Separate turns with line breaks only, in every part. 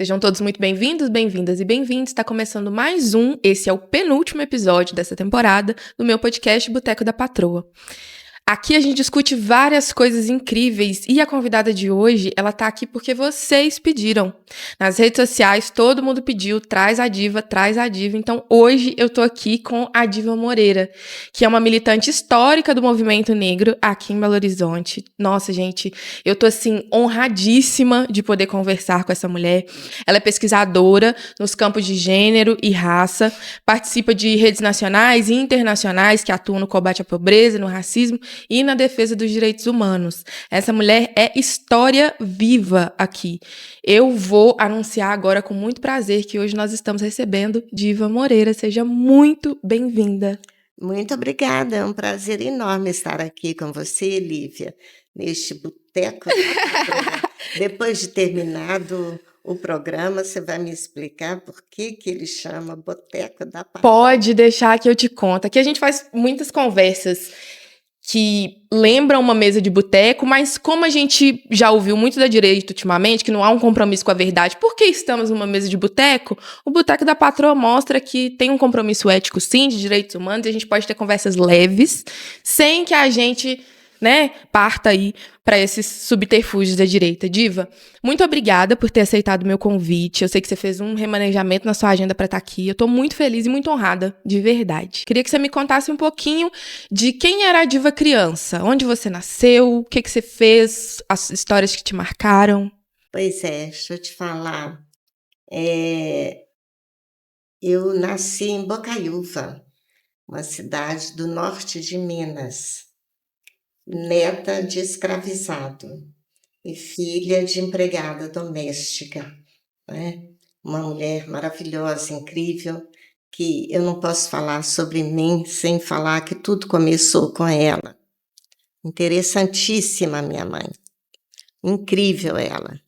Sejam todos muito bem-vindos, bem-vindas e bem-vindos. Está começando mais um, esse é o penúltimo episódio dessa temporada do meu podcast Boteco da Patroa. Aqui a gente discute várias coisas incríveis e a convidada de hoje, ela tá aqui porque vocês pediram. Nas redes sociais, todo mundo pediu, traz a diva, traz a diva. Então, hoje eu tô aqui com a Diva Moreira, que é uma militante histórica do movimento negro aqui em Belo Horizonte. Nossa, gente, eu tô, assim, honradíssima de poder conversar com essa mulher. Ela é pesquisadora nos campos de gênero e raça, participa de redes nacionais e internacionais que atuam no combate à pobreza, no racismo e na defesa dos direitos humanos. Essa mulher é história viva aqui. Eu vou anunciar agora com muito prazer que hoje nós estamos recebendo Diva Moreira. Seja muito bem-vinda.
Muito obrigada, é um prazer enorme estar aqui com você, Lívia, neste Boteco da Patroa. Depois de terminado o programa, você vai me explicar por que ele chama Boteco da Patroa.
Pode deixar que eu te conto. Aqui a gente faz muitas conversas que lembram uma mesa de boteco, mas como a gente já ouviu muito da direita ultimamente, que não há um compromisso com a verdade, por que estamos numa mesa de boteco? O Boteco da Patroa mostra que tem um compromisso ético, sim, de direitos humanos, e a gente pode ter conversas leves, sem que a gente, parta aí para esses subterfúgios da direita. Diva, muito obrigada por ter aceitado o meu convite. Eu sei que você fez um remanejamento na sua agenda para estar aqui. Eu tô muito feliz e muito honrada, de verdade. Queria que você me contasse um pouquinho de quem era a Diva criança, onde você nasceu, o que você fez, as histórias que te marcaram.
Pois é, deixa eu te falar. Eu nasci em Bocaiúva, uma cidade do norte de Minas, neta de escravizado e filha de empregada doméstica, né? Uma mulher maravilhosa, incrível, que eu não posso falar sobre mim sem falar que tudo começou com ela. Interessantíssima minha mãe, incrível ela.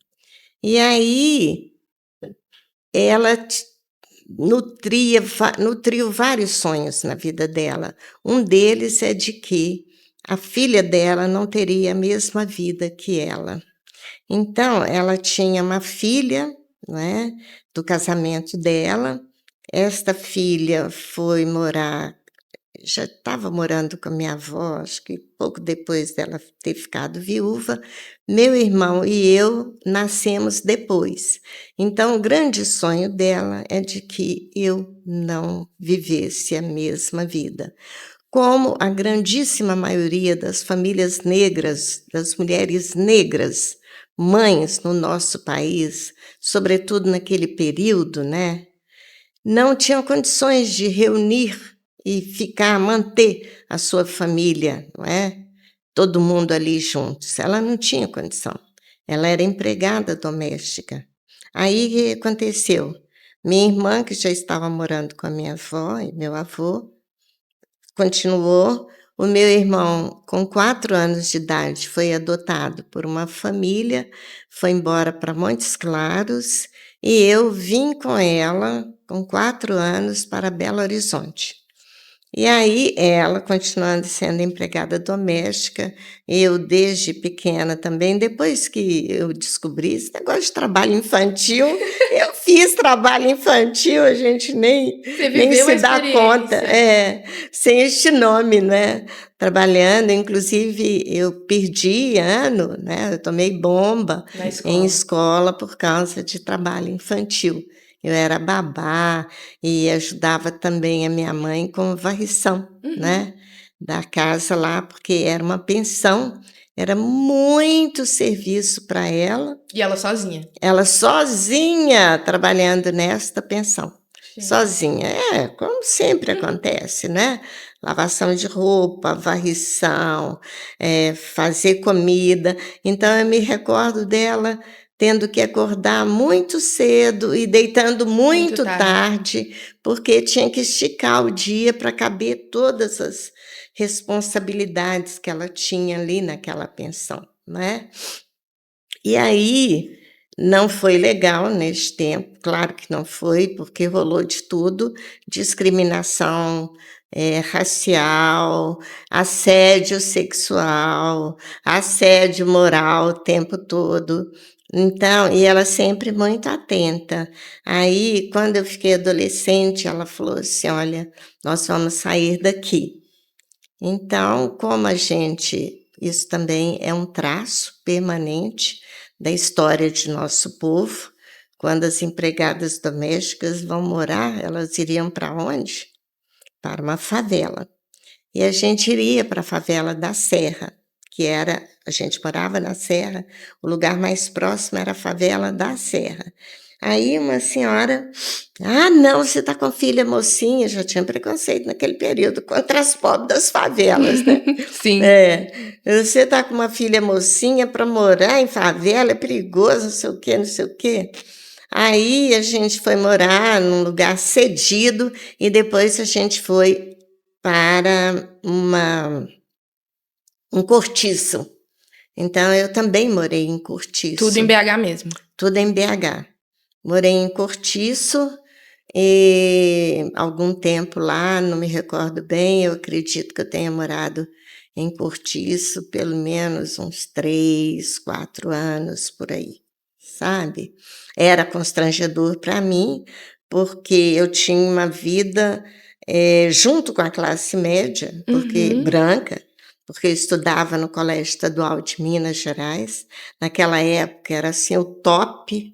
E aí ela nutriu vários sonhos na vida dela. Um deles é de que a filha dela não teria a mesma vida que ela. Então, ela tinha uma filha, né, do casamento dela. Esta filha foi morar, já estava morando com a minha avó, acho que pouco depois dela ter ficado viúva. Meu irmão e eu nascemos depois. Então, o grande sonho dela é de que eu não vivesse a mesma vida. Como a grandíssima maioria das famílias negras, das mulheres negras, mães no nosso país, sobretudo naquele período, né, não tinham condições de reunir e manter a sua família, não é? Todo mundo ali juntos. Ela não tinha condição. Ela era empregada doméstica. Aí o que aconteceu? Minha irmã, que já estava morando com a minha avó e meu avô, continuou. O meu irmão, com 4 anos de idade, foi adotado por uma família, foi embora para Montes Claros, e eu vim com ela, com 4 anos, para Belo Horizonte. E aí, ela, continuando sendo empregada doméstica, eu desde pequena também, depois que eu descobri esse negócio de trabalho infantil, eu fiz trabalho infantil, a gente nem se dá conta, sem este nome, né? Trabalhando, inclusive eu perdi ano, né? Eu tomei bomba em escola por causa de trabalho infantil. Eu era babá e ajudava também a minha mãe com varrição, né, da casa lá, porque era uma pensão, era muito serviço para ela.
E ela sozinha?
Ela sozinha trabalhando nesta pensão. Sim. Sozinha. Como sempre acontece, né? Lavação de roupa, varrição, fazer comida. Então, eu me recordo dela tendo que acordar muito cedo e deitando muito tarde, porque tinha que esticar o dia para caber todas as responsabilidades que ela tinha ali naquela pensão, né? E aí, não foi legal neste tempo, claro que não foi, porque rolou de tudo, discriminação racial, assédio sexual, assédio moral o tempo todo, Então, e ela sempre muito atenta. Aí, quando eu fiquei adolescente, ela falou assim: olha, nós vamos sair daqui. Então, como a gente, isso também é um traço permanente da história de nosso povo. Quando as empregadas domésticas vão morar, elas iriam para onde? Para uma favela. E a gente iria para a favela da Serra, que era, a gente morava na Serra, o lugar mais próximo era a favela da Serra. Aí uma senhora, não, você está com filha mocinha, já tinha preconceito naquele período contra as pobres das favelas, né?
Sim.
Você está com uma filha mocinha para morar em favela, é perigoso, não sei o quê, não sei o quê. Aí a gente foi morar num lugar cedido e depois a gente foi para um cortiço. Então, eu também morei em cortiço.
Tudo em BH mesmo?
Tudo em BH. Morei em cortiço e algum tempo lá, não me recordo bem, eu acredito que eu tenha morado em cortiço pelo menos uns 3, 4 anos, por aí, sabe? Era constrangedor para mim, porque eu tinha uma vida junto com a classe média, porque branca, porque eu estudava no Colégio Estadual de Minas Gerais. Naquela época era assim o top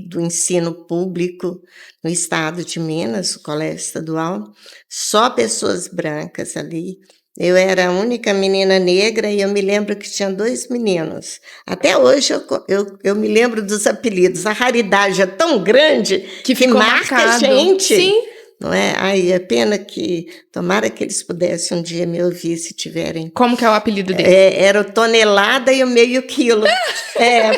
do ensino público no estado de Minas, o Colégio Estadual. Só pessoas brancas ali. Eu era a única menina negra e eu me lembro que tinha 2 meninos. Até hoje eu me lembro dos apelidos. A raridade é tão grande que marca a gente.
Sim.
Não é? Ai, é pena que... Tomara que eles pudessem um dia me ouvir, se tiverem...
Como que é o apelido deles?
Era o Tonelada e o Meio Quilo.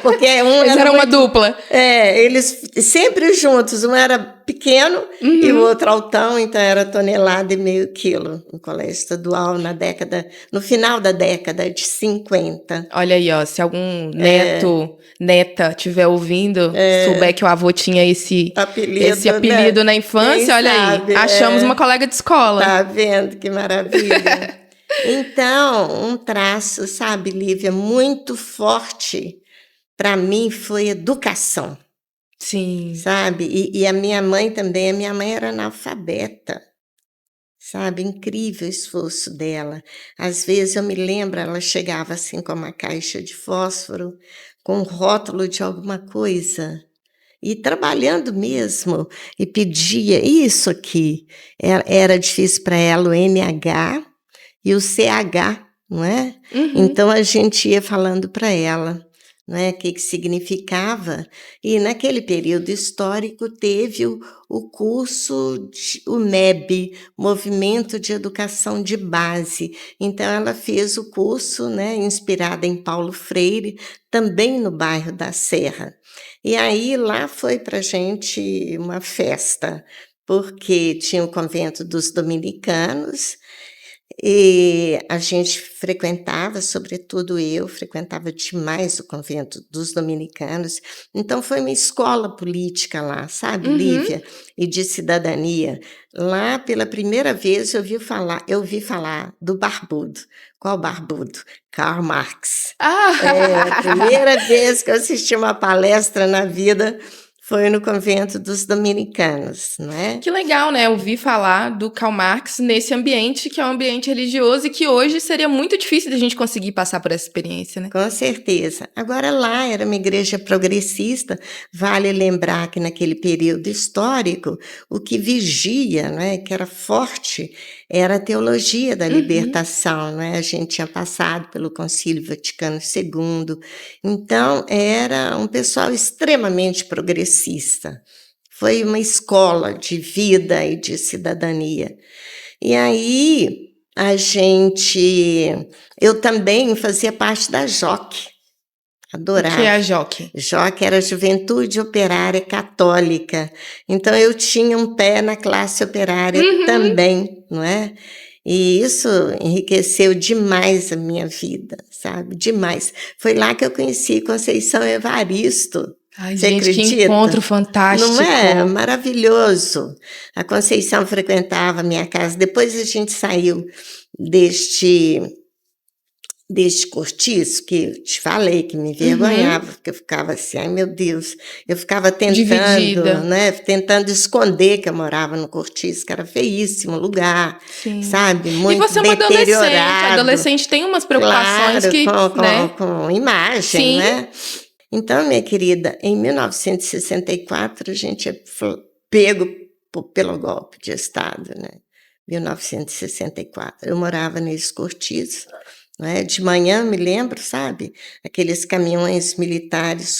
Porque
eles eram uma dupla.
Eles sempre juntos. Um era pequeno e o outro altão, então era Tonelada e Meio Quilo. No Colégio Estadual, no final da década de 50.
Olha aí, ó, se algum neta estiver ouvindo, souber que o avô tinha esse apelido, né, na infância, quem olha sabe, aí, achamos uma colega de escola.
Tá vendo que maravilha? Então, um traço, sabe, Lívia, muito forte para mim foi educação.
Sim.
Sabe? E a minha mãe também, a minha mãe era analfabeta. Sabe, incrível o esforço dela. Às vezes eu me lembro, ela chegava assim com uma caixa de fósforo, com um rótulo de alguma coisa, e trabalhando mesmo, e pedia isso aqui. Era difícil para ela o NH e o CH, não é? Então a gente ia falando para ela. Não é? O que significava. E naquele período histórico teve o curso, o MEB, Movimento de Educação de Base. Então ela fez o curso, né, inspirada em Paulo Freire, também no bairro da Serra. E aí lá foi para a gente uma festa, porque tinha o convento dos dominicanos, e a gente frequentava, sobretudo eu, frequentava demais o convento dos dominicanos. Então foi uma escola política lá, sabe, Lívia? E de cidadania. Lá, pela primeira vez, eu ouvi falar do barbudo. Qual barbudo? Karl Marx. A primeira vez que eu assisti uma palestra na vida foi no convento dos dominicanos, não é?
Que legal, né? Ouvir falar do Karl Marx nesse ambiente que é um ambiente religioso e que hoje seria muito difícil da gente conseguir passar por essa experiência, né?
Com certeza. Agora lá era uma igreja progressista, vale lembrar que naquele período histórico o que vigia, não é, que era forte, era a teologia da libertação, não é? A gente tinha passado pelo Concílio Vaticano II, então era um pessoal extremamente progressista. Foi uma escola de vida e de cidadania. E aí eu também fazia parte da JOC, adorava.
O que é a JOC?
JOC era a Juventude Operária Católica, então eu tinha um pé na classe operária também, não é? E isso enriqueceu demais a minha vida, sabe? Demais. Foi lá que eu conheci Conceição Evaristo.
Ai,
você
gente,
acredita?
que encontro fantástico.
Não é? Maravilhoso. A Conceição frequentava a minha casa. Depois a gente saiu deste cortiço, que eu te falei que me envergonhava, porque eu ficava assim, ai meu Deus, eu ficava tentando,
Dividida.
né, tentando esconder que eu morava no cortiço, que era feíssimo lugar,
Sim.
sabe,
E
muito
você é uma
deteriorado.
adolescente tem umas preocupações
Claro,
que, né?
com imagem,
Sim.
né? Então, minha querida, em 1964 a gente é pego pelo golpe de Estado, né? 1964. Eu morava nesse cortiço, né? De manhã, me lembro, sabe? Aqueles caminhões militares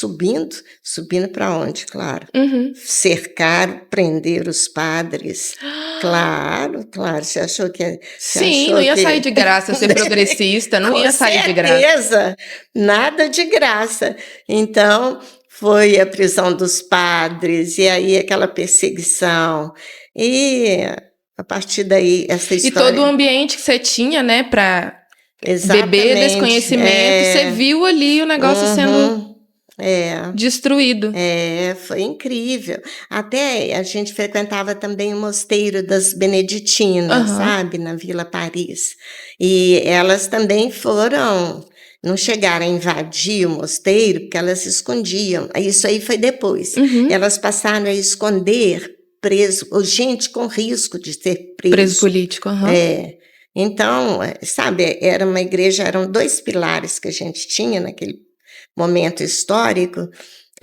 subindo para onde, claro?
Uhum.
Cercar, prender os padres. Claro, você achou que...
Sim, não ia sair de graça ser progressista, não ia sair de graça.
Com certeza, nada de graça. Então, foi a prisão dos padres, e aí aquela perseguição, e a partir daí, essa história...
E todo o ambiente que você tinha, né, para
Exatamente,
beber desse conhecimento, você viu ali o negócio sendo destruído.
Foi incrível. Até a gente frequentava também o mosteiro das Beneditinas, sabe? Na Vila Paris. E elas também não chegaram a invadir o mosteiro, porque elas se escondiam. Isso aí foi depois. Elas passaram a esconder gente com risco de ser
Preso político,
Então, sabe, era uma igreja, eram 2 pilares que a gente tinha naquele momento histórico,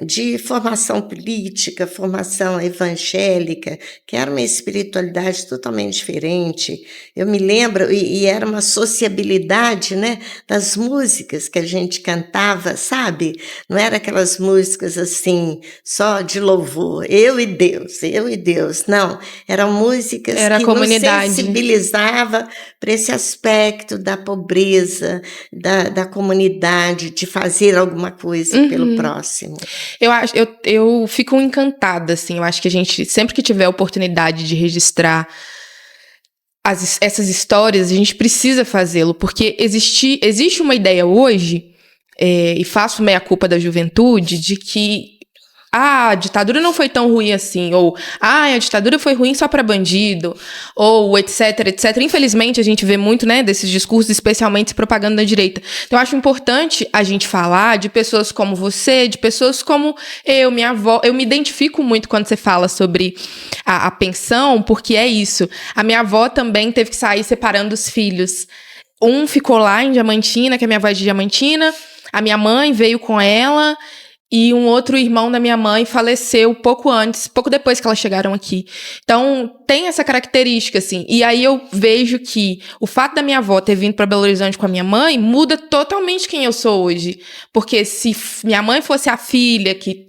de formação política, formação evangélica, que era uma espiritualidade totalmente diferente. Eu me lembro, e era uma sociabilidade, né, das músicas que a gente cantava, sabe? Não era aquelas músicas assim, só de louvor, eu e Deus, não. Eram músicas que nos sensibilizava para esse aspecto da pobreza, da comunidade, de fazer alguma coisa pelo próximo.
Eu fico encantada, assim, eu acho que a gente, sempre que tiver a oportunidade de registrar essas histórias, a gente precisa fazê-lo, porque existe uma ideia hoje, e faço meia-culpa da juventude, de que a ditadura não foi tão ruim assim, ou a ditadura foi ruim só para bandido, ou etc, etc. Infelizmente, a gente vê muito, né, desses discursos, especialmente propaganda da direita. Então, eu acho importante a gente falar de pessoas como você, de pessoas como eu, minha avó. Eu me identifico muito quando você fala sobre a pensão, porque é isso. A minha avó também teve que sair separando os filhos. Um ficou lá em Diamantina, que a minha avó é de Diamantina, a minha mãe veio com ela... E um outro irmão da minha mãe faleceu pouco depois que elas chegaram aqui. Então, tem essa característica, assim. E aí eu vejo que o fato da minha avó ter vindo para Belo Horizonte com a minha mãe muda totalmente quem eu sou hoje. Porque se minha mãe fosse a filha que,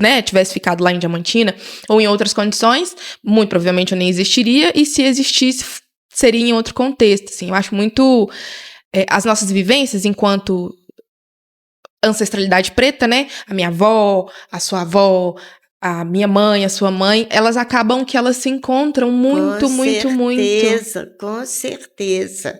né, tivesse ficado lá em Diamantina, ou em outras condições, muito provavelmente eu nem existiria. E se existisse, seria em outro contexto, assim. Eu acho muito... as nossas vivências enquanto... ancestralidade preta, né? A minha avó, a sua avó, a minha mãe, a sua mãe, elas acabam que elas se encontram muito.
Com certeza.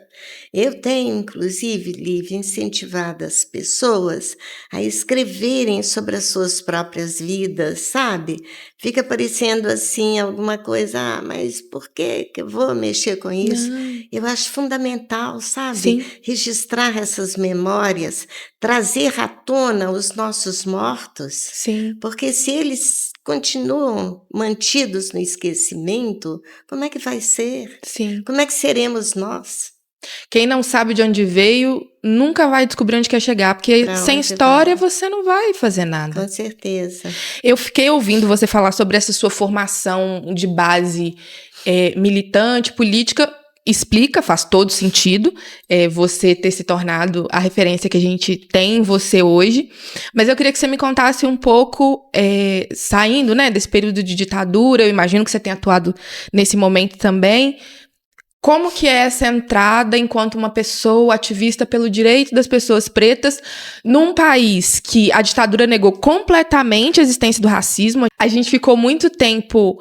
Eu tenho, inclusive, Lívia, incentivado as pessoas a escreverem sobre as suas próprias vidas, sabe? Fica parecendo assim alguma coisa, mas por que eu vou mexer com isso? Não. Eu acho fundamental, sabe?
Sim.
Registrar essas memórias, trazer à tona os nossos mortos.
Sim.
Porque se eles continuam mantidos no esquecimento, como é que vai ser?
Sim.
Como é que seremos nós?
Quem não sabe de onde veio, nunca vai descobrir onde quer chegar, porque sem história você não vai fazer nada.
Com certeza.
Eu fiquei ouvindo você falar sobre essa sua formação de base militante, política. Explica, faz todo sentido você ter se tornado a referência que a gente tem em você hoje. Mas eu queria que você me contasse um pouco, saindo, né, desse período de ditadura, eu imagino que você tenha atuado nesse momento também. Como que é essa entrada enquanto uma pessoa ativista pelo direito das pessoas pretas num país que a ditadura negou completamente a existência do racismo? A gente ficou muito tempo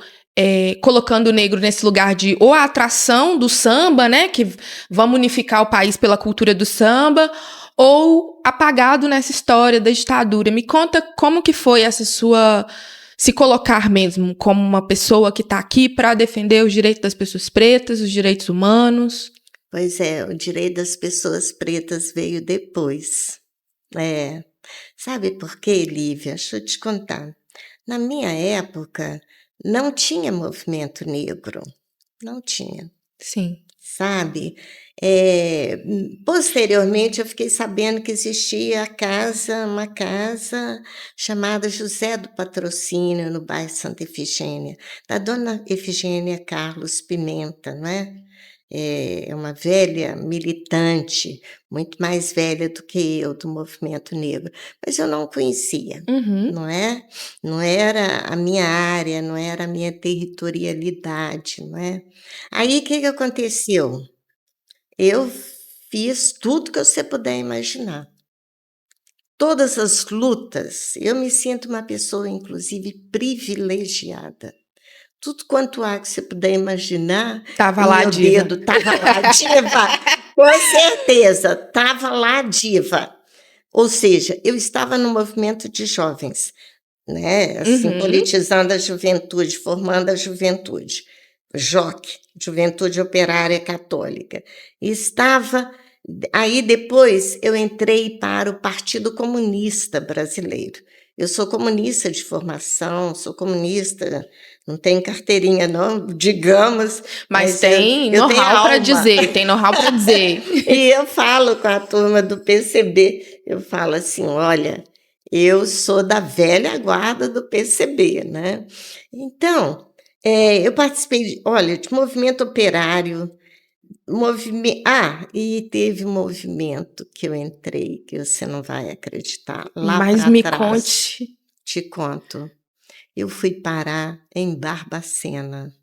colocando o negro nesse lugar de ou a atração do samba, né, que vamos unificar o país pela cultura do samba, ou apagado nessa história da ditadura. Me conta como que foi essa sua... se colocar mesmo como uma pessoa que está aqui para defender os direitos das pessoas pretas, os direitos humanos.
Pois é, o direito das pessoas pretas veio depois. É. Sabe por quê, Lívia? Deixa eu te contar. Na minha época, não tinha movimento negro, não tinha.
Sim.
Sabe? Posteriormente eu fiquei sabendo que existia uma casa chamada José do Patrocínio, no bairro Santa Efigênia, da dona Efigênia Carlos Pimenta, não é? É uma velha militante, muito mais velha do que eu, do movimento negro, mas eu não conhecia,
Uhum.
não é? Não era a minha área, não era a minha territorialidade, não é? Aí o que aconteceu? Eu fiz tudo que você puder imaginar. Todas as lutas, eu me sinto uma pessoa, inclusive, privilegiada. Tudo quanto há que você puder imaginar,
Tava
o
lá,
meu
diva.
dedo estava lá, diva, com certeza, estava lá, diva. Ou seja, eu estava no movimento de jovens, né? Assim,
Uhum.
politizando a juventude, formando a juventude. JOC, Juventude Operária Católica. E estava. Aí depois eu entrei para o Partido Comunista Brasileiro. Eu sou comunista de formação, sou comunista, não tenho carteirinha não, digamos,
Mas
mas eu,
tem
eu tenho
know-how pra
alma.
dizer, tem know-how pra dizer.
E eu falo com a turma do PCB, eu falo assim, olha, eu sou da velha guarda do PCB, né? Então, eu participei, olha, de movimento operário, e teve um movimento que eu entrei, que você não vai acreditar, lá
Mas
para
me
trás,
conte.
te conto. Eu fui parar em Barbacena,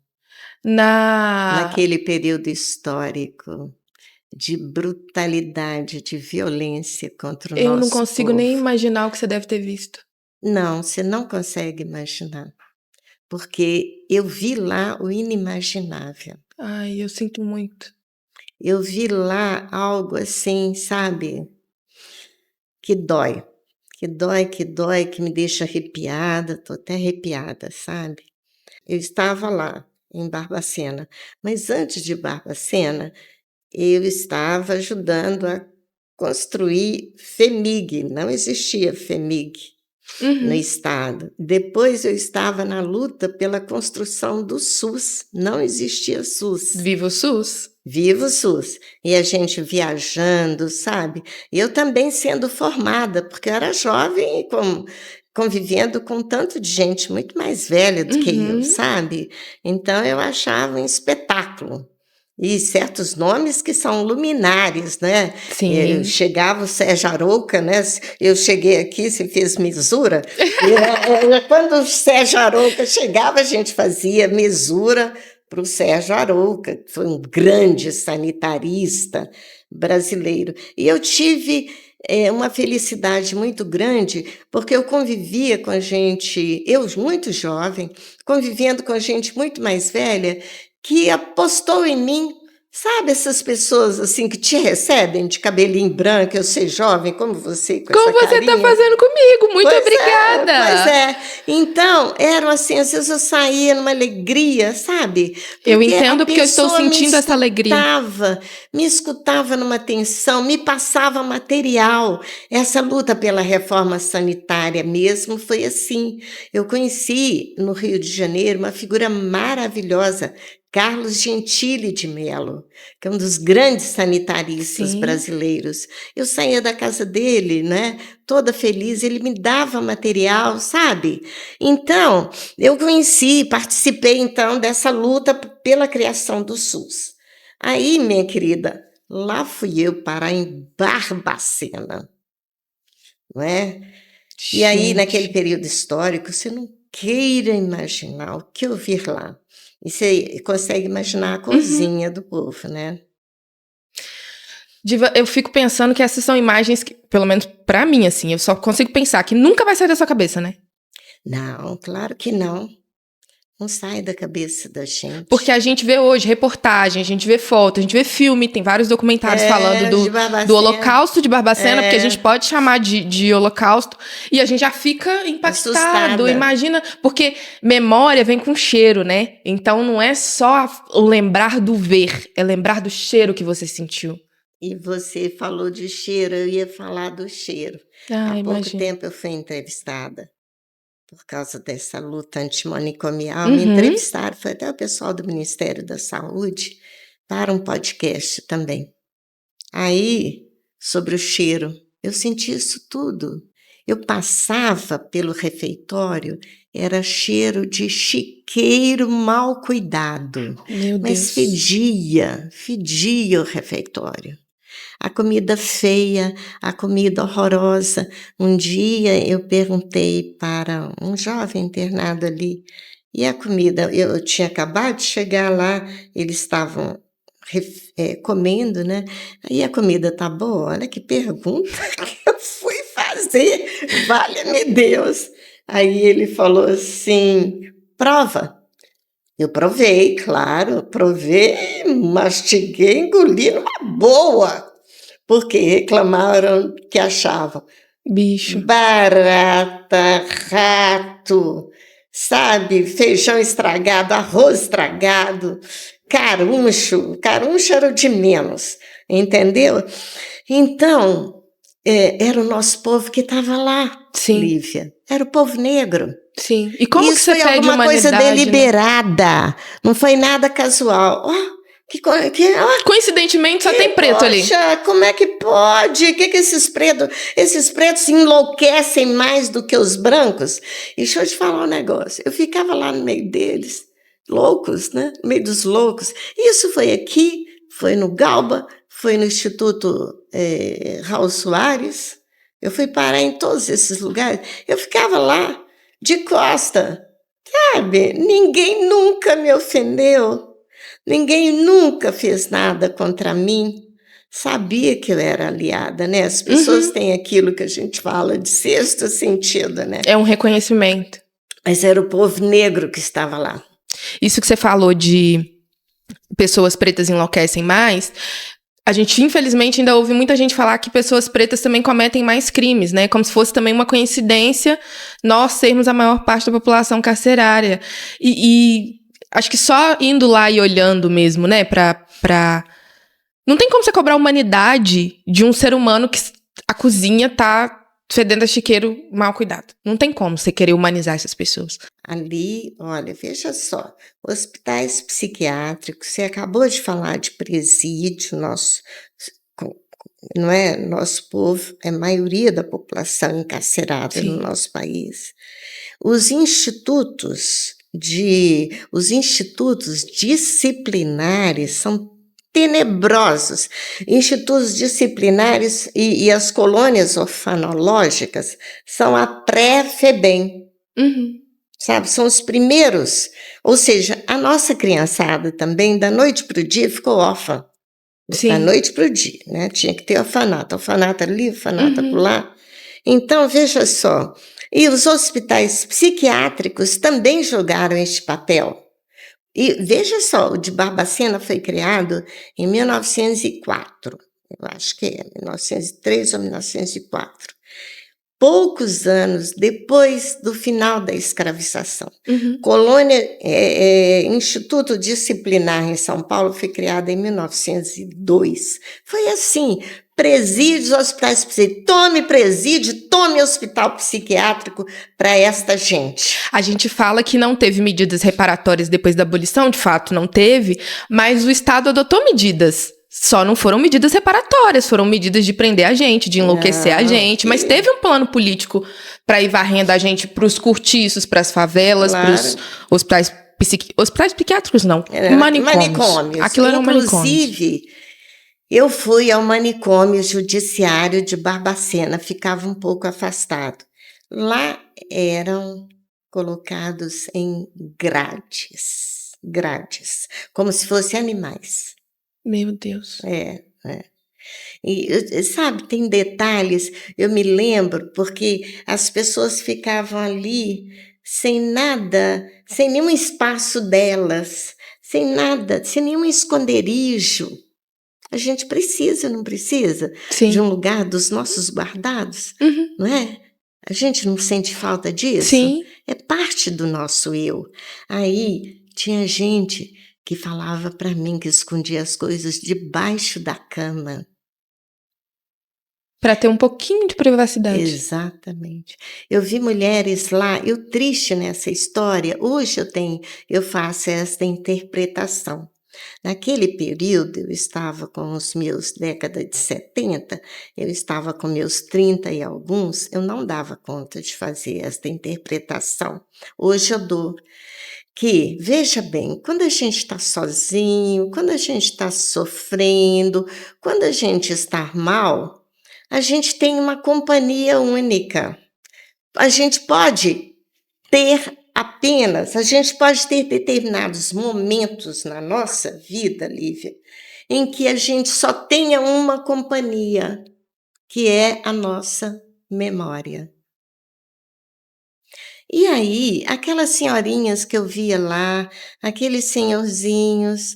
Na.
naquele período histórico de brutalidade, de violência contra o
Eu não
nosso
consigo nem
povo.
imaginar o que você deve ter visto.
Não, você não consegue imaginar, porque eu vi lá o inimaginável.
Ai, eu sinto muito.
Eu vi lá algo assim, sabe, que dói, que dói, que dói, que me deixa arrepiada, estou até arrepiada, sabe. Eu estava lá, em Barbacena, mas antes de Barbacena, eu estava ajudando a construir FEMIG, não existia FEMIG no
Uhum.
estado. Depois eu estava na luta pela construção do SUS, não existia SUS.
Viva o SUS.
Viva o SUS! E a gente viajando, sabe? E eu também sendo formada, porque eu era jovem e convivendo com tanto de gente muito mais velha do que eu,
Uhum.
sabe? Então eu achava um espetáculo. E certos nomes que são luminares, né?
Sim.
Chegava o Sérgio Arouca, né? Eu cheguei aqui, você fez mesura. Quando o Sérgio Arouca chegava, a gente fazia mesura para o Sérgio Arouca, que foi um grande sanitarista brasileiro. E eu tive uma felicidade muito grande, porque eu convivia com gente, eu muito jovem, convivendo com gente muito mais velha, que apostou em mim. Sabe essas pessoas assim que te recebem de cabelinho branco, eu sei jovem como você, com essa
Como você tá
carinha?
fazendo comigo? Muito
Pois
obrigada.
é. Então, eram assim, às vezes eu saía numa alegria, sabe?
Eu
Porque a
entendo porque eu estou
pessoa
sentindo essa alegria.
me escutava numa tensão, me passava material. Essa luta pela reforma sanitária mesmo foi assim. Eu conheci no Rio de Janeiro uma figura maravilhosa, Carlos Gentili de Mello, que é um dos grandes sanitaristas
Sim.
brasileiros. Eu saía da casa dele, né? Toda feliz, ele me dava material, sabe? Então, eu conheci, participei então dessa luta pela criação do SUS. Aí, minha querida, lá fui eu parar em Barbacena, não é? E aí, naquele
Gente.
período histórico, você não queira imaginar o que eu vi lá. E você consegue imaginar a
Uhum.
cozinha do povo, né?
Diva, eu fico pensando que essas são imagens que, pelo menos pra mim, assim, eu só consigo pensar que nunca vai sair da sua cabeça, né?
Não, claro que não. Não sai da cabeça da gente.
Porque a gente vê hoje reportagem, a gente vê foto, a gente vê filme, tem vários documentários falando do Holocausto de Barbacena, porque a gente pode chamar de Holocausto, e a gente já fica impactado.
Assustada.
Imagina, porque memória vem com cheiro, né? Então não é só o lembrar do ver, é lembrar do cheiro que você sentiu.
E você falou de cheiro, eu ia falar do cheiro. Há pouco tempo eu fui entrevistada por causa dessa luta antimanicomial. Me entrevistaram, foi até o pessoal do Ministério da Saúde, para um podcast também. Aí, sobre o cheiro, eu senti isso tudo. Eu passava pelo refeitório, era cheiro de chiqueiro mal cuidado. Mas fedia o refeitório. A comida feia, a comida horrorosa. Um dia eu perguntei para um jovem internado ali, e a comida? Eu tinha acabado de chegar lá, eles estavam comendo, né? E a comida tá boa? Olha que pergunta que eu fui fazer, valha-me Deus. Aí ele falou assim, prova. Eu provei, claro, provei, mastiguei, engoli numa boa. Porque reclamaram que achavam
bicho,
barata, rato, sabe, feijão estragado, arroz estragado, caruncho era o de menos, entendeu? Então, era o nosso povo que estava lá,
sim.
Lívia, era o povo negro.
Sim. E como
isso
que você
foi
pede
alguma coisa deliberada,
né?
Não foi nada casual.
Coincidentemente só tem preto ali.
Poxa, como é que pode? Que esses pretos enlouquecem mais do que os brancos? E deixa eu te falar um negócio. Eu ficava lá no meio deles, loucos, né? No meio dos loucos. Isso foi aqui, foi no Galba, foi no Instituto Raul Soares. Eu fui parar em todos esses lugares. Eu ficava lá, de costa, sabe? Ninguém nunca me ofendeu. Ninguém nunca fez nada contra mim. Sabia que eu era aliada, né? As pessoas têm aquilo que a gente fala de sexto sentido, né?
É um reconhecimento.
Mas era o povo negro que estava lá.
Isso que você falou de pessoas pretas enlouquecem mais, a gente, infelizmente, ainda ouve muita gente falar que pessoas pretas também cometem mais crimes, né? Como se fosse também uma coincidência nós sermos a maior parte da população carcerária. E acho que só indo lá e olhando mesmo, né, não tem como você cobrar a humanidade de um ser humano que a cozinha tá fedendo a chiqueiro mal cuidado. Não tem como você querer humanizar essas pessoas.
Ali, olha, veja só, hospitais psiquiátricos, você acabou de falar de presídio, não é? Nosso povo, é a maioria da população encarcerada no nosso país. Os institutos disciplinares são tenebrosos. Institutos disciplinares e as colônias orfanológicas são a pré-FEBEM. Sabe, são os primeiros. Ou seja, a nossa criançada também, da noite para o dia, ficou órfã.
Sim.
Da noite para o dia, né? Tinha que ter orfanato ali, orfanato lá. Então, veja só, e os hospitais psiquiátricos também jogaram este papel. E veja só, o de Barbacena foi criado em 1904, eu acho que é 1903 ou 1904, poucos anos depois do final da escravização. Instituto Disciplinar em São Paulo foi criado em 1902. Foi assim, presídios, hospitais psiquiátricos. Tome presídio, tome hospital psiquiátrico para esta gente.
A gente fala que não teve medidas reparatórias depois da abolição, de fato não teve, mas o Estado adotou medidas. Só não foram medidas reparatórias, foram medidas de prender a gente, de enlouquecer a gente. Mas teve um plano político para ir varrendo a gente para os cortiços, para as favelas, para os hospitais psiquiátricos, não. Manicômios. Aquilo era um manicômio.
Inclusive, eu fui ao manicômio judiciário de Barbacena, ficava um pouco afastado. Lá eram colocados em grades, como se fossem animais.
Meu Deus.
E, sabe, tem detalhes, eu me lembro, porque as pessoas ficavam ali sem nada, sem nenhum espaço delas, sem nada, sem nenhum esconderijo. A gente precisa, não precisa?
Sim.
De um lugar dos nossos guardados, não é? A gente não sente falta disso?
Sim.
É parte do nosso eu. Aí tinha gente que falava para mim que escondia as coisas debaixo da cama.
Para ter um pouquinho de privacidade.
Exatamente. Eu vi mulheres lá, eu triste nessa história, hoje eu faço esta interpretação. Naquele período, eu estava com os meus década de 70, eu estava com meus 30 e alguns, eu não dava conta de fazer esta interpretação. Hoje eu dou. Que, veja bem, quando a gente está sozinho, quando a gente está sofrendo, quando a gente está mal, a gente tem uma companhia única. A gente pode ter determinados momentos na nossa vida, Lívia, em que a gente só tenha uma companhia, que é a nossa memória. E aí, aquelas senhorinhas que eu via lá, aqueles senhorzinhos,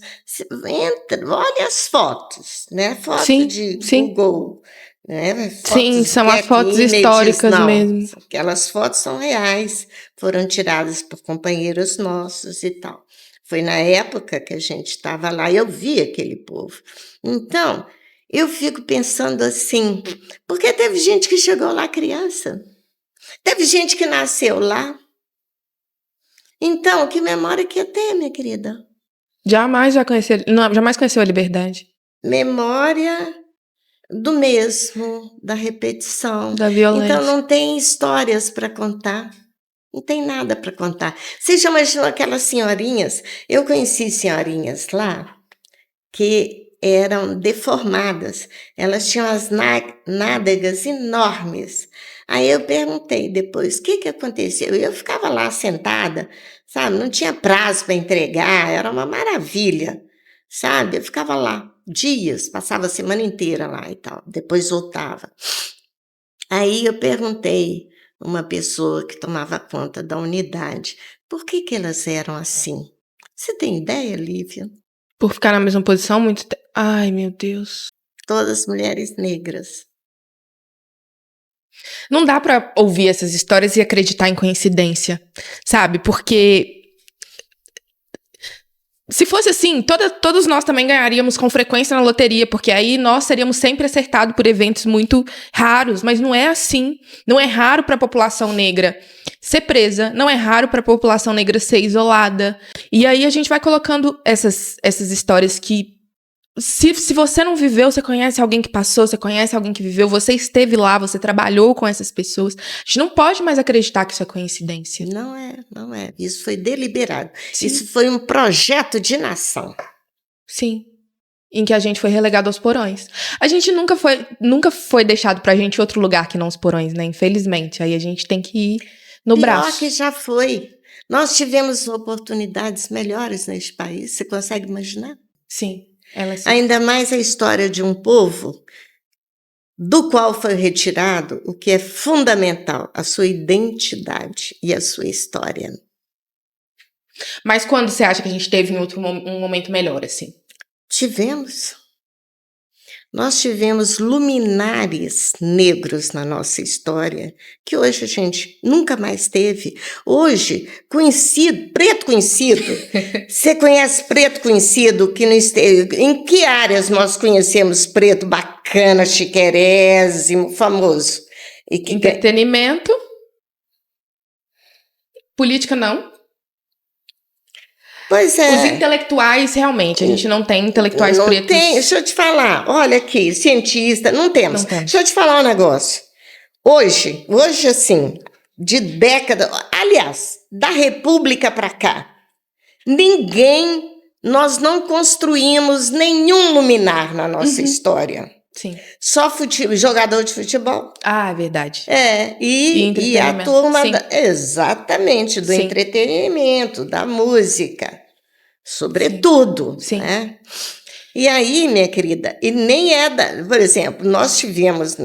olha as fotos, né? Foto
Sim,
de
sim.
Google, né?
Sim, são as
Get
fotos
Images,
históricas
não.
mesmo.
Aquelas fotos são reais, foram tiradas por companheiros nossos e tal. Foi na época que a gente estava lá, eu vi aquele povo. Então, eu fico pensando assim, porque teve gente que chegou lá criança. Teve gente que nasceu lá. Então, que memória que eu tenho, minha querida?
Jamais conheceu a liberdade.
Memória do mesmo, da repetição.
Da violência.
Então, não tem histórias para contar. Não tem nada para contar. Você já imaginou aquelas senhorinhas? Eu conheci senhorinhas lá que eram deformadas. Elas tinham as nádegas enormes. Aí eu perguntei depois, o que aconteceu? E eu ficava lá sentada, sabe? Não tinha prazo para entregar, era uma maravilha, sabe? Eu ficava lá dias, passava a semana inteira lá e tal, depois voltava. Aí eu perguntei a uma pessoa que tomava conta da unidade, por que elas eram assim? Você tem ideia, Lívia?
Por ficar na mesma posição muito tempo. Ai, meu Deus.
Todas mulheres negras.
Não dá pra ouvir essas histórias e acreditar em coincidência, sabe? Porque se fosse assim, todos nós também ganharíamos com frequência na loteria, porque aí nós seríamos sempre acertados por eventos muito raros, mas não é assim. Não é raro para a população negra ser presa, não é raro para a população negra ser isolada. E aí a gente vai colocando essas histórias que se você não viveu, você conhece alguém que passou, você conhece alguém que viveu, você esteve lá, você trabalhou com essas pessoas. A gente não pode mais acreditar que isso é coincidência.
Não é. Isso foi deliberado.
Sim.
Isso foi um projeto de nação.
Sim. Em que a gente foi relegado aos porões. A gente nunca foi deixado pra gente outro lugar que não os porões, né? Infelizmente. Aí a gente tem que ir no braço.
Pior que já foi. Nós tivemos oportunidades melhores neste país. Você consegue imaginar?
Sim. Sim.
Ainda mais a história de um povo do qual foi retirado o que é fundamental, a sua identidade e a sua história.
Mas quando você acha que a gente teve um momento melhor, assim?
Tivemos. Nós tivemos luminares negros na nossa história, que hoje a gente nunca mais teve. Hoje, preto conhecido, você conhece preto conhecido? Em que áreas nós conhecemos preto bacana, chiquerésimo, famoso?
Entretenimento. Política, não.
Pois é.
Os intelectuais, realmente, a gente não tem intelectuais
não
pretos.
Tem, deixa eu te falar, olha aqui, cientista, não temos.
Não temos.
Deixa eu te falar um negócio. Hoje assim, de década, aliás, da República para cá, nós não construímos nenhum luminar na nossa história.
Sim.
Só jogador de futebol.
Ah, é verdade.
E a turma,
Sim.
Exatamente, do
Sim.
entretenimento, da música, sobretudo.
Sim.
Né? E aí, minha querida, e nem por exemplo, nós tivemos,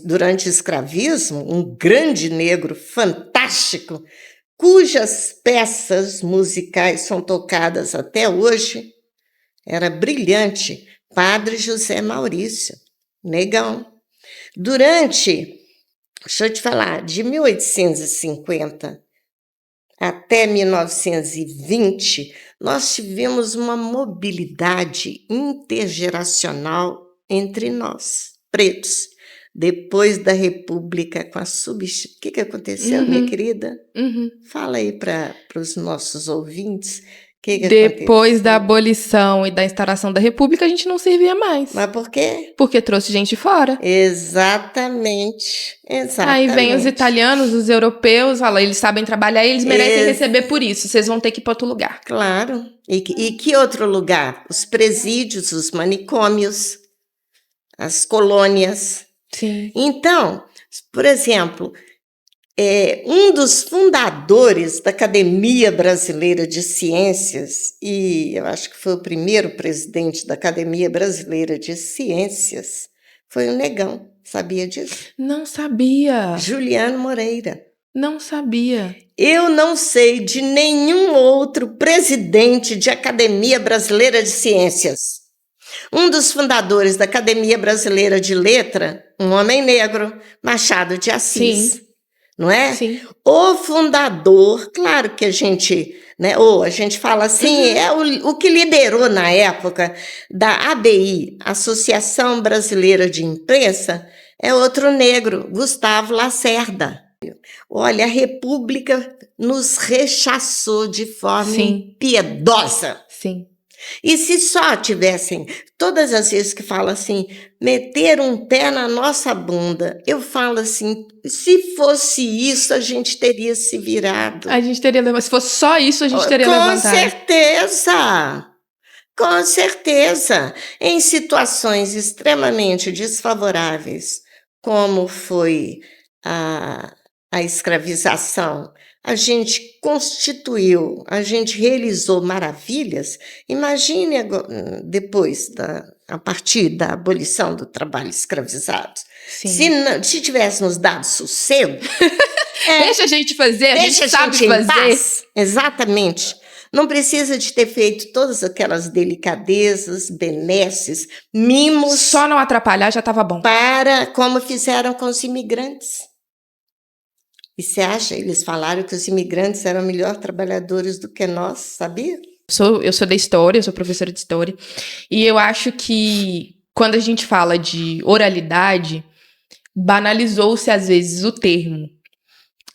durante o escravismo, um grande negro fantástico, cujas peças musicais são tocadas até hoje, era brilhante, Padre José Maurício, negão. Durante, deixa eu te falar, de 1850 até 1920, nós tivemos uma mobilidade intergeracional entre nós, pretos. Depois da República, com a substituição. O que aconteceu, minha querida? Fala aí para os nossos ouvintes.
Depois da abolição e da instauração da República, a gente não servia mais.
Mas por quê?
Porque trouxe gente de fora.
Exatamente.
Aí vem os italianos, os europeus, falam, eles sabem trabalhar e eles merecem receber por isso. Vocês vão ter que ir para outro lugar.
Claro. E que outro lugar? Os presídios, os manicômios, as colônias.
Sim.
Então, por exemplo, um dos fundadores da Academia Brasileira de Ciências, e eu acho que foi o primeiro presidente da Academia Brasileira de Ciências, foi o negão. Sabia disso?
Não sabia.
Juliano Moreira.
Não sabia.
Eu não sei de nenhum outro presidente de Academia Brasileira de Ciências. Um dos fundadores da Academia Brasileira de Letra, um homem negro, Machado de Assis.
Sim.
Não é?
Sim.
O fundador, claro que a gente, né, ou a gente fala assim, é o que liderou na época da ABI, Associação Brasileira de Imprensa, é outro negro, Gustavo Lacerda. Olha, a República nos rechaçou de forma impiedosa.
Sim.
E se só tivessem, todas as vezes que falo assim, meter um pé na nossa bunda, eu falo assim, se fosse isso, a gente teria se virado.
A gente teria levantado. Se fosse só isso, a gente teria levantado.
Com certeza! Com certeza! Em situações extremamente desfavoráveis, como foi a escravização, a gente constituiu, a gente realizou maravilhas. Imagine depois, a partir da abolição do trabalho escravizado. Se tivéssemos dado sossego...
deixa a gente fazer, a gente sabe fazer.
Paz. Exatamente. Não precisa de ter feito todas aquelas delicadezas, benesses, mimos...
Só não atrapalhar já estava bom.
Como fizeram com os imigrantes. E você acha? Eles falaram que os imigrantes eram melhores trabalhadores do que nós, sabia?
Eu sou da história, eu sou professora de história. E eu acho que quando a gente fala de oralidade, banalizou-se às vezes o termo.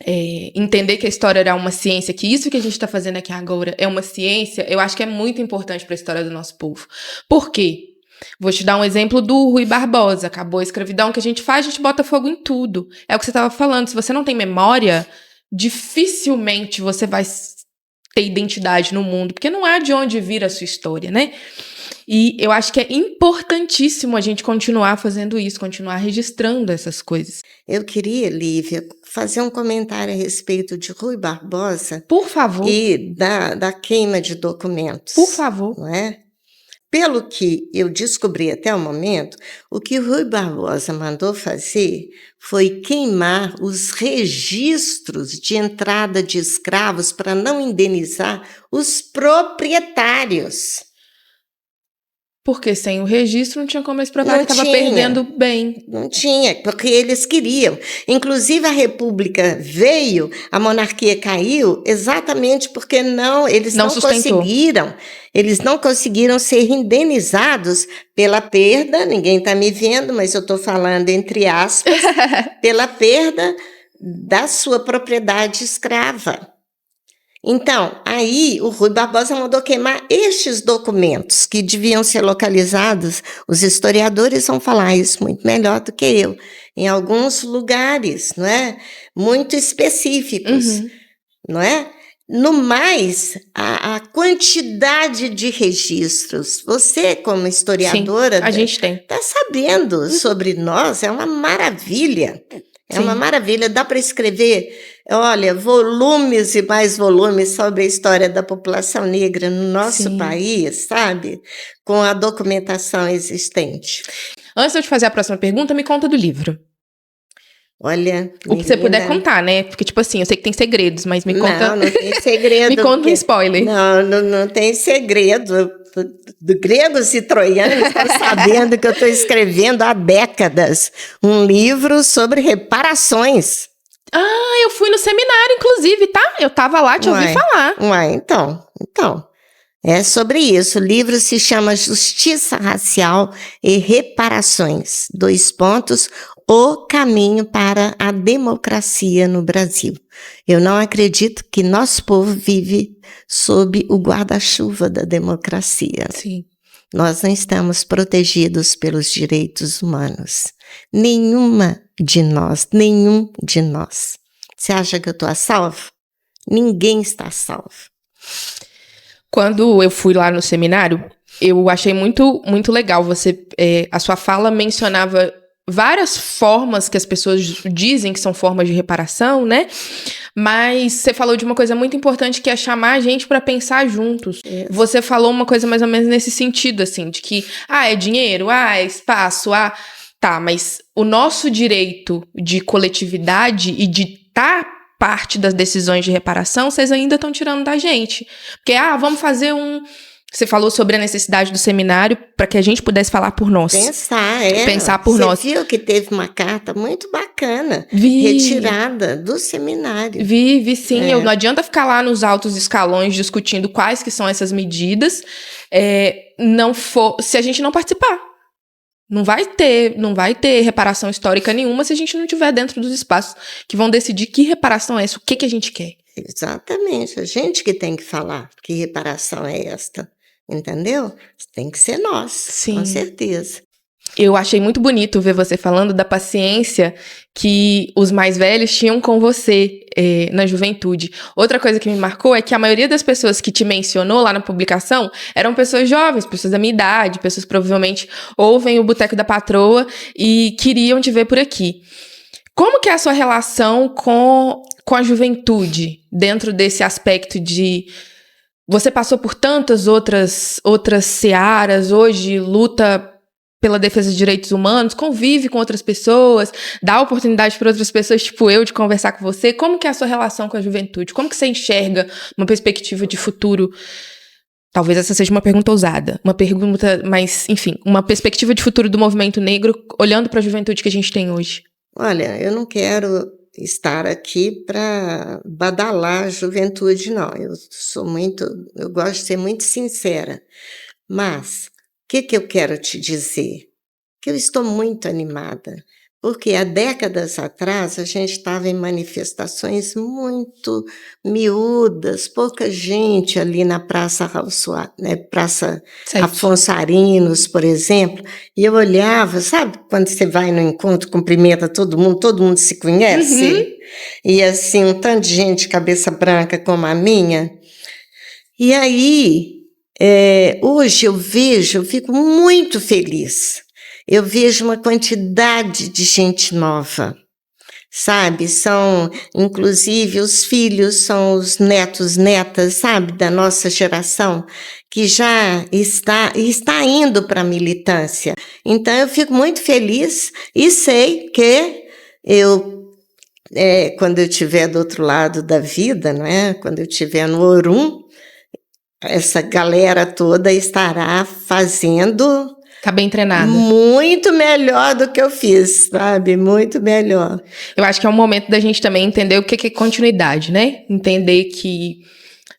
Entender que a história era uma ciência, que isso que a gente está fazendo aqui agora é uma ciência, eu acho que é muito importante para a história do nosso povo. Por quê? Vou te dar um exemplo do Rui Barbosa. Acabou a escravidão, o que a gente faz, a gente bota fogo em tudo. É o que você estava falando, se você não tem memória, dificilmente você vai ter identidade no mundo, porque não há de onde vir a sua história, né? E eu acho que é importantíssimo a gente continuar fazendo isso, continuar registrando essas coisas.
Eu queria, Lívia, fazer um comentário a respeito de Rui Barbosa.
Por favor.
E da queima de documentos.
Por favor.
Não é? Pelo que eu descobri até o momento, o que Rui Barbosa mandou fazer foi queimar os registros de entrada de escravos para não indenizar os proprietários.
Porque sem o registro não tinha como eles provar que estava perdendo bem.
Não tinha, porque eles queriam. Inclusive a República veio, a monarquia caiu, exatamente porque eles não conseguiram. Eles não conseguiram ser indenizados pela perda, ninguém está me vendo, mas eu estou falando entre aspas, pela perda da sua propriedade escrava. Então, aí o Rui Barbosa mandou queimar estes documentos que deviam ser localizados. Os historiadores vão falar isso muito melhor do que eu. Em alguns lugares, não é? Muito específicos, não é? No mais, a quantidade de registros. Você, como historiadora,
a gente tem.
Está sabendo sobre nós, é uma maravilha. É uma maravilha, dá para escrever, olha, volumes e mais volumes sobre a história da população negra no nosso país, sabe? Com a documentação existente.
Antes de eu te fazer a próxima pergunta, me conta do livro.
Olha,
O que você puder contar, né? Porque, tipo assim, eu sei que tem segredos, mas me conta...
Não tem segredo.
Me conta um spoiler.
Não tem segredo. Gregos e troianos estão sabendo que eu estou escrevendo há décadas um livro sobre reparações.
Ah, eu fui no seminário, inclusive, tá? Eu tava lá, te ouvi falar.
Então. É sobre isso. O livro se chama Justiça Racial e Reparações. : O caminho para a democracia no Brasil. Eu não acredito que nosso povo vive sob o guarda-chuva da democracia.
Sim.
Nós não estamos protegidos pelos direitos humanos. Nenhum de nós. Você acha que eu estou a salvo? Ninguém está a salvo.
Quando eu fui lá no seminário, eu achei muito, muito legal. A sua fala mencionava várias formas que as pessoas dizem que são formas de reparação, né? Mas você falou de uma coisa muito importante, que é chamar a gente para pensar juntos.
Isso.
Você falou uma coisa mais ou menos nesse sentido, assim, de que, é dinheiro, é espaço, tá, mas o nosso direito de coletividade e de estar parte das decisões de reparação, vocês ainda estão tirando da gente. Porque, vamos fazer Você falou sobre a necessidade do seminário para que a gente pudesse falar por nós.
Pensar
por nós.
Você viu que teve uma carta muito bacana, retirada do seminário.
Vi sim. Não adianta ficar lá nos altos escalões discutindo quais que são essas medidas, se a gente não participar. Não vai ter reparação histórica nenhuma se a gente não estiver dentro dos espaços que vão decidir que reparação é essa, o que a gente quer.
Exatamente, a gente que tem que falar que reparação é esta, entendeu? Tem que ser nós,
Sim.
Com certeza.
Eu achei muito bonito ver você falando da paciência que os mais velhos tinham com você na juventude. Outra coisa que me marcou é que a maioria das pessoas que te mencionou lá na publicação eram pessoas jovens, pessoas da minha idade, pessoas que provavelmente ouvem o Boteco da Patroa e queriam te ver por aqui. Como que é a sua relação com a juventude dentro desse aspecto de... Você passou por tantas outras searas, hoje luta pela defesa de direitos humanos, convive com outras pessoas, dá oportunidade para outras pessoas, tipo eu, de conversar com você. Como que é a sua relação com a juventude? Como que você enxerga uma perspectiva de futuro? Talvez essa seja uma pergunta ousada, uma pergunta, mas, enfim, uma perspectiva de futuro do movimento negro, olhando para a juventude que a gente tem hoje.
Olha, eu não quero estar aqui para badalar a juventude, não. Eu gosto de ser muito sincera. Mas o que eu quero te dizer? Que eu estou muito animada, porque há décadas atrás a gente estava em manifestações muito miúdas, pouca gente ali na Praça Raussuá, né? Praça Afonso Arinos, por exemplo, e eu olhava, sabe quando você vai no encontro, cumprimenta todo mundo se conhece?
Uhum.
E assim, um tanto de gente de cabeça branca como a minha. E aí... hoje eu fico muito feliz. Eu vejo uma quantidade de gente nova, sabe? São, inclusive, os filhos, são os netos, netas, sabe? Da nossa geração, que já está indo para a militância. Então, eu fico muito feliz e sei que quando eu estiver do outro lado da vida, não é? Quando eu estiver no Orum, essa galera toda estará fazendo...
Tá bem treinada.
Muito melhor do que eu fiz, sabe? Muito melhor.
Eu acho que é um momento da gente também entender o que é continuidade, né? Entender que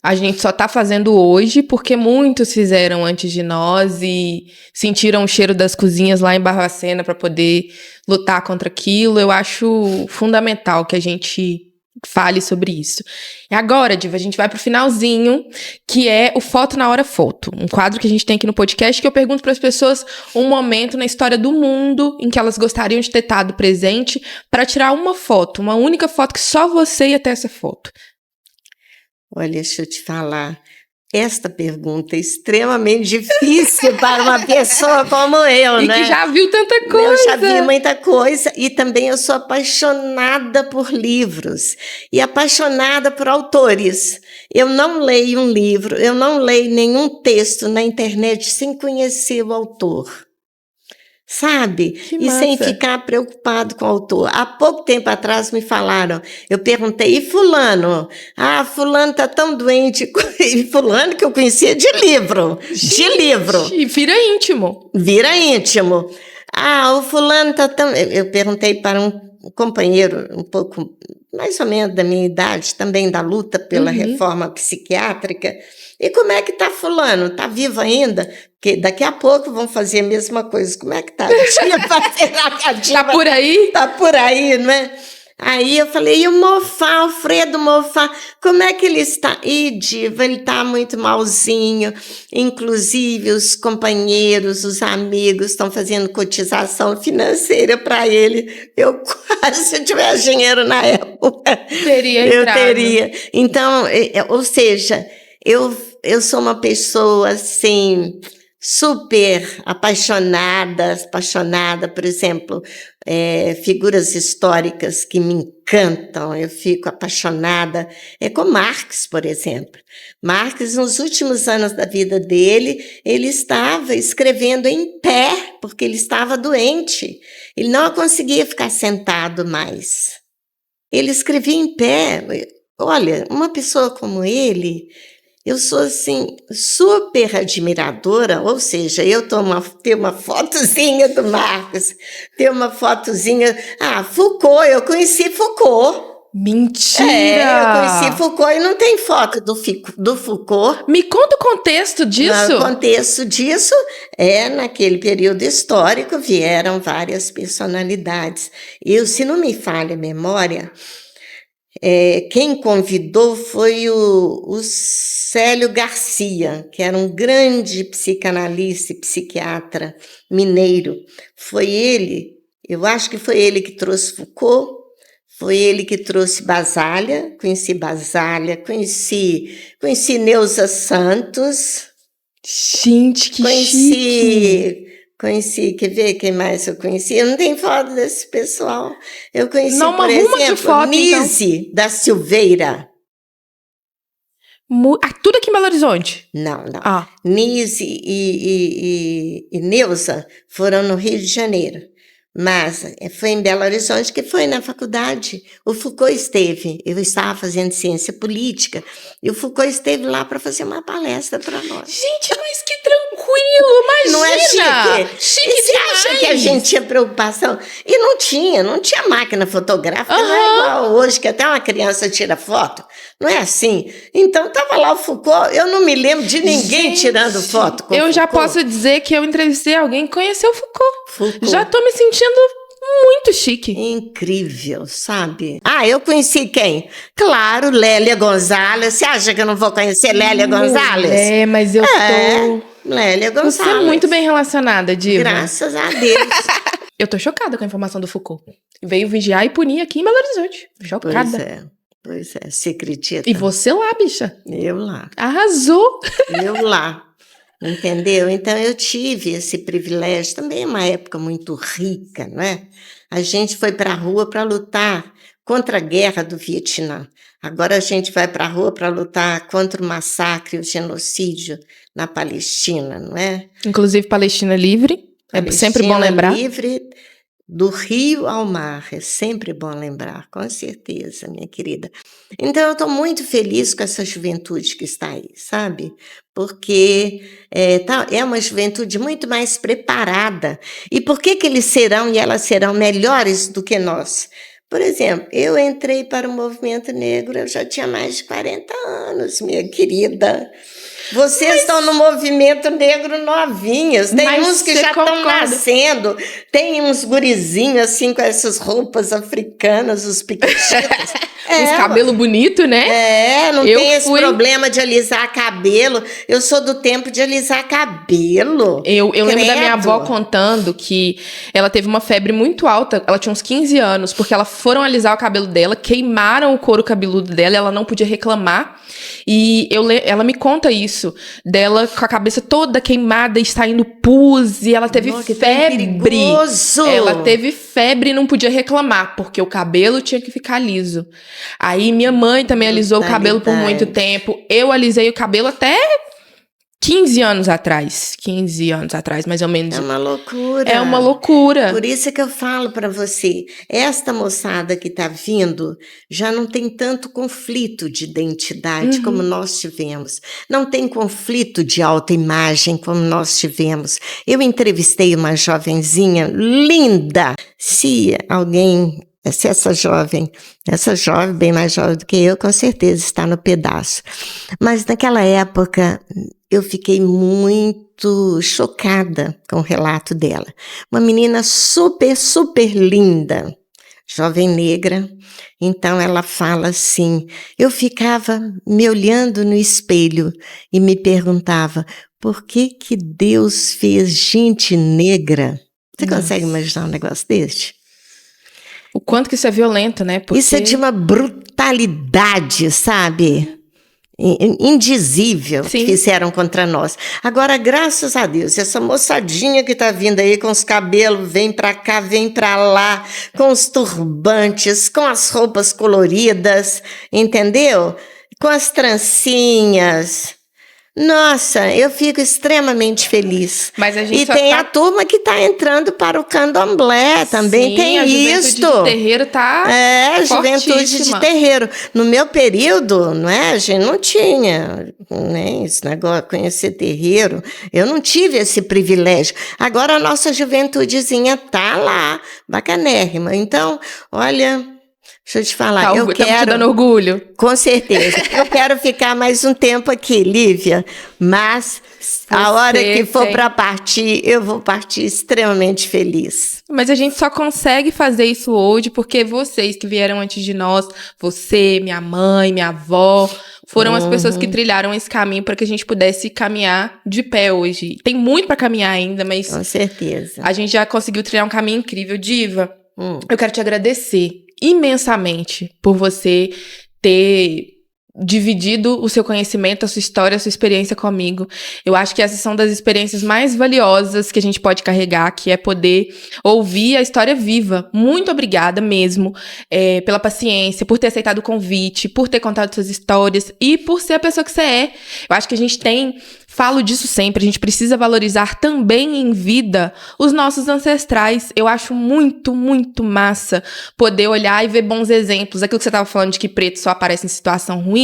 a gente só tá fazendo hoje porque muitos fizeram antes de nós e sentiram o cheiro das cozinhas lá em Barbacena para poder lutar contra aquilo. Eu acho fundamental que a gente fale sobre isso. E agora, Diva, a gente vai pro finalzinho, que é o Foto na Hora Foto. Um quadro que a gente tem aqui no podcast que eu pergunto para as pessoas um momento na história do mundo em que elas gostariam de ter estado presente para tirar uma foto, uma única foto que só você ia ter essa foto.
Olha, deixa eu te falar. Esta pergunta é extremamente difícil para uma pessoa como eu,
né? E que já viu tanta coisa.
Eu já vi muita coisa e também eu sou apaixonada por livros e apaixonada por autores. Eu não leio um livro, eu não leio nenhum texto na internet sem conhecer o autor. sabe?
Que
E sem
massa.
ficar preocupado com o autor. Há pouco tempo atrás me falaram, eu perguntei, e fulano? Ah, fulano tá tão doente. E fulano que eu conhecia de livro.
E vira íntimo.
Vira íntimo. Ah, o fulano tá tão... Eu perguntei para um companheiro um pouco, mais ou menos da minha idade, também da luta pela reforma psiquiátrica. E como é que tá fulano? Tá vivo ainda? Porque daqui a pouco vão fazer a mesma coisa. Como é que tá?
Tá por aí?
Tá por aí, não é? Aí eu falei, e o Moffat, Alfredo Moffat, como é que ele está? Ih, diva, ele está muito malzinho, inclusive os companheiros, os amigos estão fazendo cotização financeira para ele. Eu quase, se eu tivesse dinheiro na época,
Teria
eu
entrado.
teria. Então, ou seja, eu sou uma pessoa, assim, super apaixonada, por exemplo, figuras históricas que me encantam, eu fico apaixonada, com Marx, por exemplo. Marx, nos últimos anos da vida dele, ele estava escrevendo em pé, porque ele estava doente, ele não conseguia ficar sentado mais. Ele escrevia em pé. Olha, uma pessoa como ele... Eu sou, assim, super admiradora, ou seja, eu tenho uma fotozinha do Marx, tenho uma fotozinha... Ah, Foucault, eu conheci Foucault.
Mentira!
Eu conheci Foucault e não tem foto do Foucault.
Me conta o contexto disso.
O contexto disso naquele período histórico, vieram várias personalidades. Se não me falha a memória... quem convidou foi o Célio Garcia, que era um grande psicanalista e psiquiatra mineiro. Foi ele, eu acho que foi ele que trouxe Foucault, foi ele que trouxe Basaglia, conheci Neuza Santos.
Gente, que chique!
Conheci, quer ver quem mais eu conheci? Eu não tenho foto desse pessoal. Eu conheci,
não,
por exemplo,
foto,
Nise
então.
da Silveira.
Tudo aqui em Belo Horizonte?
Não. Nise e Neuza foram no Rio de Janeiro. Mas foi em Belo Horizonte que foi na faculdade. O Foucault esteve, eu estava fazendo ciência política, e o Foucault esteve lá para fazer uma palestra para nós.
Gente, mas que tranquilo, imagina!
Não é chique?
Chique
e você
demais.
acha que a gente tinha preocupação? E não tinha máquina fotográfica, não é igual hoje, que até uma criança tira foto. Não é assim? Então, estava lá o Foucault, eu não me lembro de ninguém tirando foto com
eu
Foucault.
já posso dizer que eu entrevistei alguém que conheceu o
Foucault.
Já tô me sentindo muito chique.
Incrível, sabe? Ah, eu conheci quem? Claro, Lélia Gonzalez. Você acha que eu não vou conhecer Lélia Gonzalez?
Mas eu tô...
Lélia Gonzalez.
Você é muito bem relacionada, Diva.
Graças a Deus.
Eu tô chocada com a informação do Foucault. Veio vigiar e punir aqui em Belo Horizonte. Chocada.
Pois é, se acredita.
E você lá, bicha?
Eu lá.
Arrasou.
Eu lá. Entendeu? Então, eu tive esse privilégio. Também é uma época muito rica, não é? A gente foi para a rua para lutar contra a guerra do Vietnã. Agora a gente vai para a rua para lutar contra o massacre, o genocídio na Palestina, não é?
Inclusive, Palestina livre.
Palestina
é sempre bom lembrar.
Livre, do rio ao mar. É sempre bom lembrar, com certeza, minha querida. Então, eu estou muito feliz com essa juventude que está aí, sabe? Porque é uma juventude muito mais preparada. E por que eles serão e elas serão melhores do que nós? Por exemplo, eu entrei para o movimento negro, eu já tinha mais de 40 anos, minha querida. Vocês estão no movimento negro novinhos, tem uns que já estão nascendo, tem uns gurizinhos assim com essas roupas africanas, os piquetitos.
Uns cabelos bonitos, né?
Não tem esse problema de alisar cabelo. Eu sou do tempo de alisar cabelo.
Eu lembro da minha avó contando que ela teve uma febre muito alta, ela tinha uns 15 anos, porque ela foram alisar o cabelo dela, queimaram o couro cabeludo dela, ela não podia reclamar. E ela me conta isso, dela com a cabeça toda queimada e saindo pus, e ela teve febre. Ela teve febre e não podia reclamar, porque o cabelo tinha que ficar liso. Aí minha mãe também alisou o cabelo por muito tempo. Eu alisei o cabelo até 15 anos atrás, mais ou menos.
É uma loucura.
É uma loucura.
Por isso que eu falo para você, esta moçada que está vindo já não tem tanto conflito de identidade como nós tivemos. Não tem conflito de autoimagem como nós tivemos. Eu entrevistei uma jovenzinha linda. Se essa jovem, bem mais jovem do que eu, com certeza está no pedaço. Mas naquela época eu fiquei muito chocada com o relato dela. Uma menina super, super linda, jovem negra. Então ela fala assim, eu ficava me olhando no espelho e me perguntava, por que Deus fez gente negra? Você consegue imaginar um negócio desse?
O quanto que isso é violento, né? Porque...
Isso é de uma brutalidade, sabe? Indizível. Sim. Que fizeram contra nós. Agora, graças a Deus, essa moçadinha que tá vindo aí com os cabelos, vem pra cá, vem pra lá, com os turbantes, com as roupas coloridas, entendeu? Com as trancinhas. Nossa, eu fico extremamente feliz.
Mas a gente
e tem a turma que está entrando para o candomblé, também. Sim, tem isso.
A juventude de terreiro tá
juventude de terreiro. No meu período, não é, a gente não tinha nem esse negócio, conhecer terreiro. Eu não tive esse privilégio. Agora a nossa juventudezinha tá lá, bacanérrima. Então, olha... Deixa eu te falar, eu quero...
te dando orgulho.
Com certeza. Eu quero ficar mais um tempo aqui, Lívia, mas a hora que for para partir, eu vou partir extremamente feliz.
Mas a gente só consegue fazer isso hoje porque vocês que vieram antes de nós, você, minha mãe, minha avó, foram as pessoas que trilharam esse caminho para que a gente pudesse caminhar de pé hoje. Tem muito para caminhar ainda, mas...
Com certeza.
A gente já conseguiu trilhar um caminho incrível. Diva, eu quero te agradecer imensamente por você ter dividido o seu conhecimento, a sua história, a sua experiência comigo. Eu acho que essas são das experiências mais valiosas que a gente pode carregar, que é poder ouvir a história viva. Muito obrigada mesmo pela paciência, por ter aceitado o convite, por ter contado suas histórias e por ser a pessoa que você é. Eu acho que a gente falo disso sempre, a gente precisa valorizar também em vida os nossos ancestrais. Eu acho muito, muito massa poder olhar e ver bons exemplos. Aquilo que você estava falando de que preto só aparece em situação ruim.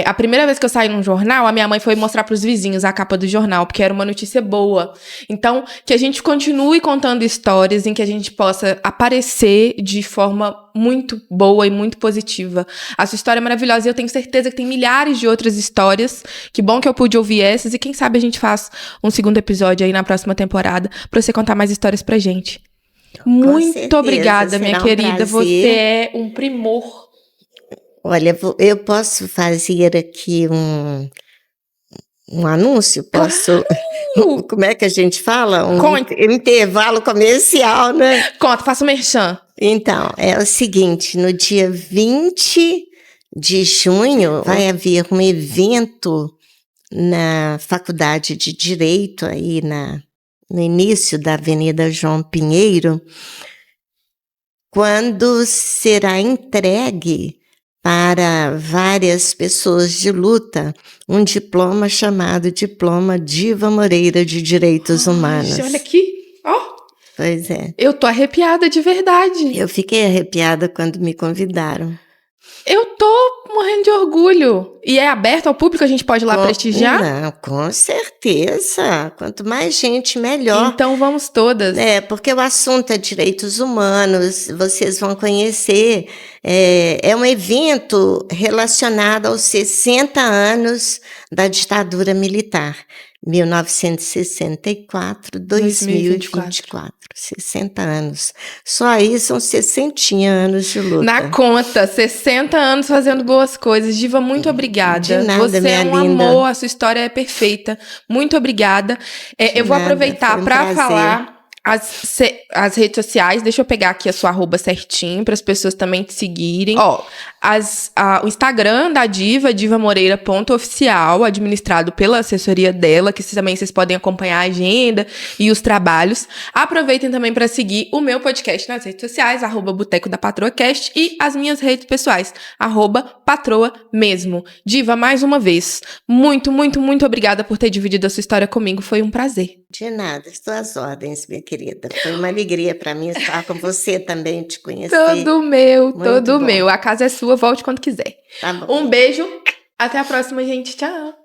A primeira vez que eu saí num jornal, a minha mãe foi mostrar pros vizinhos a capa do jornal, porque era uma notícia boa. Então, que a gente continue contando histórias em que a gente possa aparecer de forma muito boa e muito positiva. A sua história é maravilhosa e eu tenho certeza que tem milhares de outras histórias. Que bom que eu pude ouvir essas e quem sabe a gente faz um segundo episódio aí na próxima temporada pra você contar mais histórias pra gente. Muito obrigada, minha querida. Você é um primor.
Olha, eu posso fazer aqui um anúncio? Posso? Como é que a gente fala? Intervalo comercial, né?
Conta, faça o merchan.
Então, é o seguinte, no dia 20 de junho vai haver um evento na Faculdade de Direito, aí no início da Avenida João Pinheiro, quando será entregue para várias pessoas de luta um diploma chamado Diploma Diva Moreira de Direitos Humanos.
Olha aqui, ó.
Pois é.
Eu tô arrepiada de verdade.
Eu fiquei arrepiada quando me convidaram.
Eu tô morrendo de orgulho. E é aberto ao público? A gente pode ir lá prestigiar?
Não, com certeza. Quanto mais gente, melhor.
Então vamos todas.
Porque o assunto é direitos humanos, vocês vão conhecer. É um evento relacionado aos 60 anos da ditadura militar. 1964, 2024. 60 anos. Só aí são 60 anos de luta.
Na conta, 60 anos fazendo boas coisas. Diva, muito obrigada.
De nada,
você é um
linda.
amor, a sua história é perfeita. Muito obrigada. Eu vou aproveitar para falar as redes sociais, deixa eu pegar aqui a sua arroba certinho, para as pessoas também te seguirem. Ó, o Instagram da Diva, divamoreira.oficial, administrado pela assessoria dela, que também vocês podem acompanhar a agenda e os trabalhos. Aproveitem também para seguir o meu podcast nas redes sociais, @Boteco da Patroa Cast, e as minhas redes pessoais, @Patroa mesmo. Diva, mais uma vez, muito, muito, muito obrigada por ter dividido a sua história comigo, foi um prazer.
De nada, estou às ordens, minha querida. Foi uma alegria para mim estar com você também, te conhecer.
Todo meu,
Muito
todo
bom.
meu. A casa é sua, volte quando quiser.
Tá bom.
Um beijo, até a próxima, gente. Tchau.